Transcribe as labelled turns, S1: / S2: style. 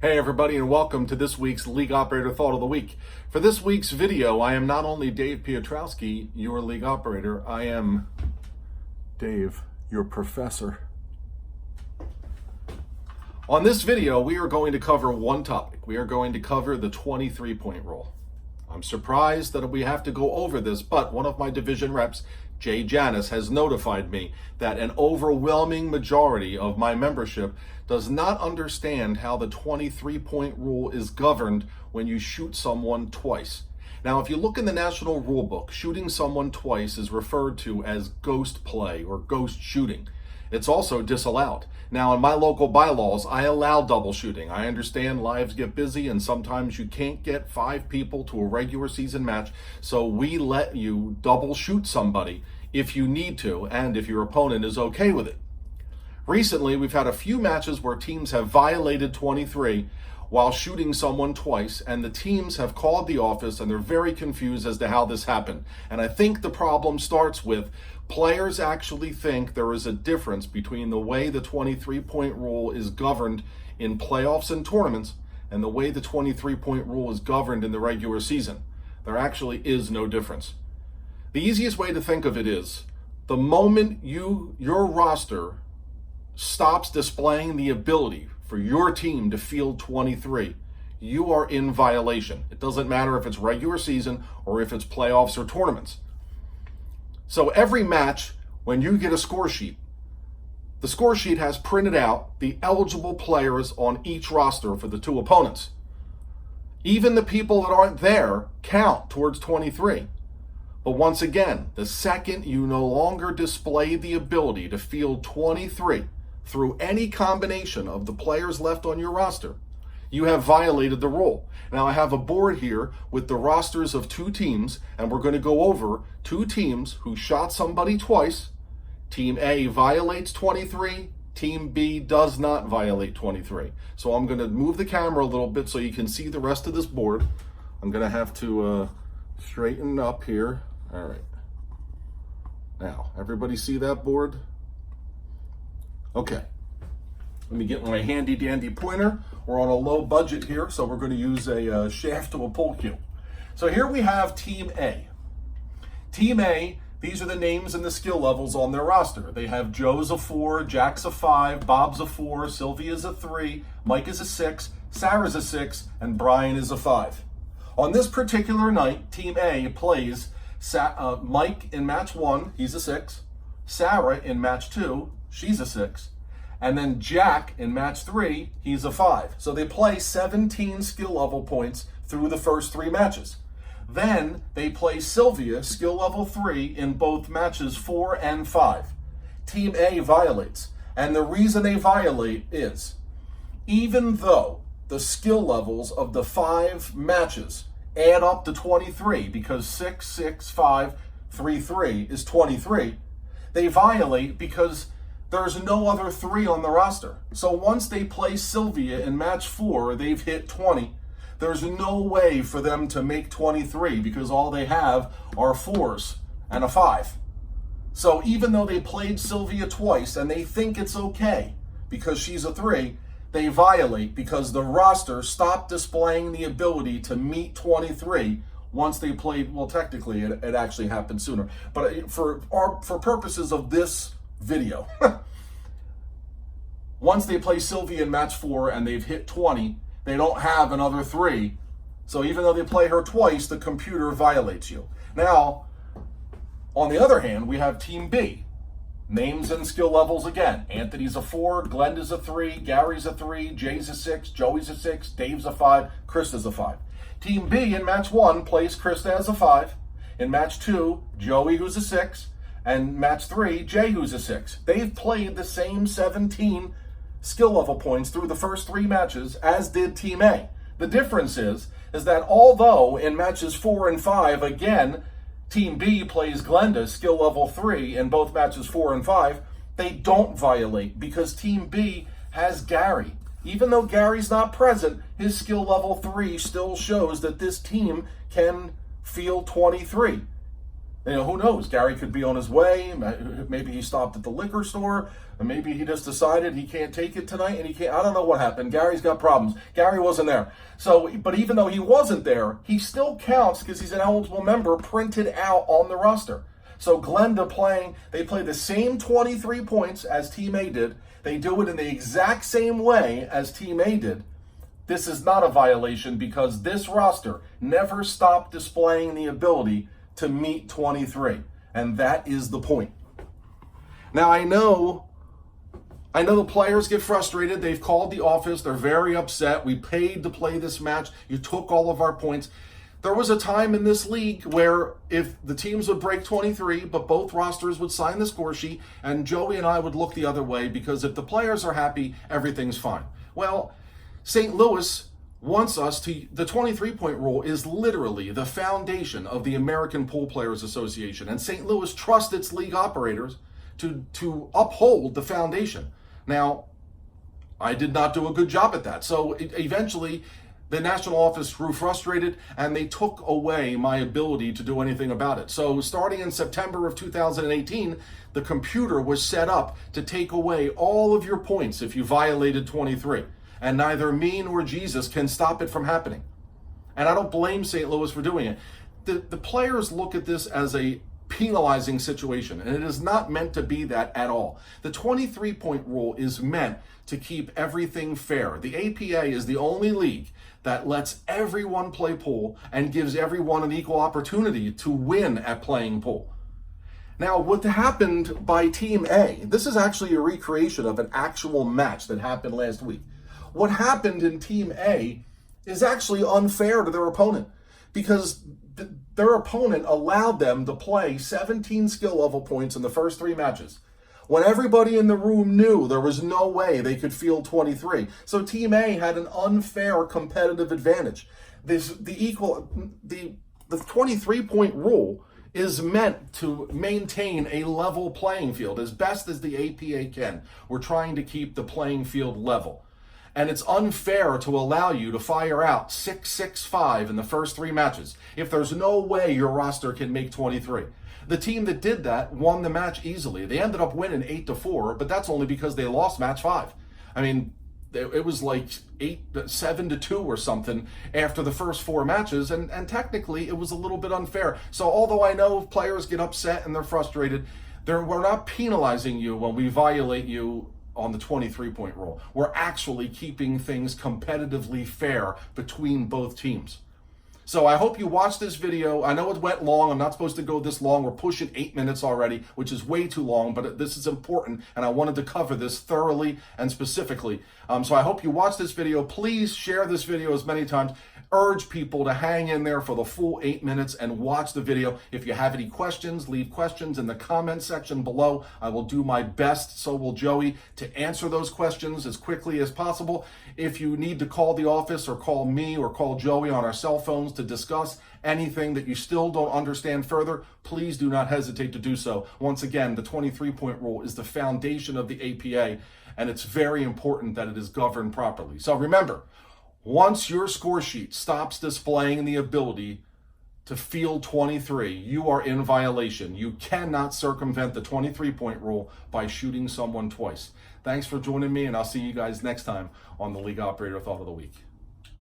S1: Hey everybody, and welcome to this week's League Operator Thought of the Week. For this week's video, I am not only Dave Piotrowski, your League Operator, I am Dave, your professor. On this video, we are going to cover one topic. We are going to cover the 23-point rule. I'm surprised that we have to go over this, but one of my division reps, Jay Janis, has notified me that an overwhelming majority of my membership does not understand how the 23-point rule is governed when you shoot someone twice. Now, if you look in the National Rule Book, shooting someone twice is referred to as ghost play or ghost shooting. It's also disallowed. Now, in my local bylaws, I allow double shooting. I understand lives get busy and sometimes you can't get 5 people to a regular season match, so we let you double shoot somebody if you need to and if your opponent is okay with it. Recently, we've had a few matches where teams have violated 23 while shooting someone twice, and the teams have called the office and they're very confused as to how this happened. And I think the problem starts with players actually think there is a difference between the way the 23-point rule is governed in playoffs and tournaments and the way the 23-point rule is governed in the regular season. There actually is no difference. The easiest way to think of it is the moment your roster stops displaying the ability for your team to field 23, you are in violation. It doesn't matter if it's regular season or if it's playoffs or tournaments. So every match, when you get a score sheet, the score sheet has printed out the eligible players on each roster for the two opponents. Even the people that aren't there count towards 23. But once again, the second you no longer display the ability to field 23 through any combination of the players left on your roster, you have violated the rule. Now, I have a board here with the rosters of 2 teams, and we're going to go over 2 teams who shot somebody twice. Team A violates 23. Team B does not violate 23. So I'm going to move the camera a little bit so you can see the rest of this board. I'm going to have to straighten up here. All right. Now, everybody see that board? Okay. Let me get my handy dandy pointer. We're on a low budget here, so we're going to use a shaft to a pull cue. So here we have Team A. Team A, these are the names and the skill levels on their roster. They have Joe's a 4, Jack's a 5, Bob's a 4, Sylvia's a 3, Mike is a 6, Sarah's a 6, and Brian is a 5. On this particular night, Team A plays Mike in match 1, he's a 6. Sarah in match 2, she's a 6. And then Jack in match 3, he's a 5. So they play 17 skill level points through the first 3 matches. Then they play Sylvia, skill level 3, in both matches 4 and 5. Team A violates. And the reason they violate is, even though the skill levels of the 5 matches add up to 23, because 6, 6, 5, 3, 3 is 23, they violate because there's no other 3 on the roster. So once they play Sylvia in match 4, they've hit 20. There's no way for them to make 23 because all they have are 4s and a 5. So even though they played Sylvia twice and they think it's okay because she's a 3, they violate because the roster stopped displaying the ability to meet 23 once they played. Well, technically it actually happened sooner, but for purposes of this video, once they play Sylvia in match 4 and they've hit 20, they don't have another 3. So even though they play her twice, the computer violates you. Now, on the other hand, we have Team B. Names and skill levels again. Anthony's a 4, Glenda's a 3, Gary's a 3, Jay's a 6, Joey's a 6, Dave's a 5, Krista's a 5. Team B in match 1 plays Krista as a 5. In match 2, Joey, who's a 6. And match 3, Jay, who's a 6. They've played the same 17 skill level points through the first 3 matches as did Team A. The difference is that although in matches 4 and 5, again, Team B plays Glenda, skill level 3, in both matches 4 and 5, they don't violate because Team B has Gary. Even though Gary's not present, his skill level 3 still shows that this team can field 23. Who knows? Gary could be on his way. Maybe he stopped at the liquor store. And maybe he just decided he can't take it tonight and he can't. I don't know what happened. Gary's got problems. Gary wasn't there. So, but even though he wasn't there, he still counts because he's an eligible member printed out on the roster. So Glenda they play the same 23 points as Team A did. They do it in the exact same way as Team A did. This is not a violation because this roster never stopped displaying the ability to meet 23. And that is the point. Now, I know the players get frustrated. They've called the office. They're very upset. We paid to play this match. You took all of our points. There was a time in this league where if the teams would break 23, but both rosters would sign the score sheet, and Joey and I would look the other way because if the players are happy, everything's fine. Well, St. Louis wants us to, the 23-point rule is literally the foundation of the American Pool Players Association, and St. Louis trusts its league operators to uphold the foundation. Now, I did not do a good job at that, so eventually the national office grew frustrated and they took away my ability to do anything about it. So starting in September of 2018, the computer was set up to take away all of your points if you violated 23. And neither me nor Jesus can stop it from happening. And I don't blame St. Louis for doing it. The players look at this as a penalizing situation, and it is not meant to be that at all. The 23-point rule is meant to keep everything fair. The APA is the only league that lets everyone play pool and gives everyone an equal opportunity to win at playing pool. Now, what happened by Team A, this is actually a recreation of an actual match that happened last week. What happened in Team A is actually unfair to their opponent because their opponent allowed them to play 17 skill level points in the first 3 matches when everybody in the room knew there was no way they could field 23. So Team A had an unfair competitive advantage. The 23-point rule is meant to maintain a level playing field as best as the APA can. We're trying to keep the playing field level. And it's unfair to allow you to fire out 6-6-5 in the first 3 matches if there's no way your roster can make 23. The team that did that won the match easily. They ended up winning 8-4, but that's only because they lost match 5. I mean, it was like 7-2 or something after the first 4 matches, and technically it was a little bit unfair. So although I know players get upset and they're frustrated, we're not penalizing you when we violate you on the 23-point rule. We're actually keeping things competitively fair between both teams. So I hope you watched this video. I know it went long. I'm not supposed to go this long. We're pushing 8 minutes already, which is way too long, but this is important, and I wanted to cover this thoroughly and specifically. So I hope you watched this video. Please share this video as many times. Urge people to hang in there for the full 8 minutes and watch the video. If you have any questions, leave questions in the comment section below. I will do my best, so will Joey, to answer those questions as quickly as possible. If you need to call the office or call me or call Joey on our cell phones to discuss anything that you still don't understand further, please do not hesitate to do so. Once again, the 23-point rule is the foundation of the APA, and it's very important that it is governed properly. So remember, once your score sheet stops displaying the ability to field 23, you are in violation. You cannot circumvent the 23-point rule by shooting someone twice. Thanks for joining me, and I'll see you guys next time on the League Operator Thought of the Week.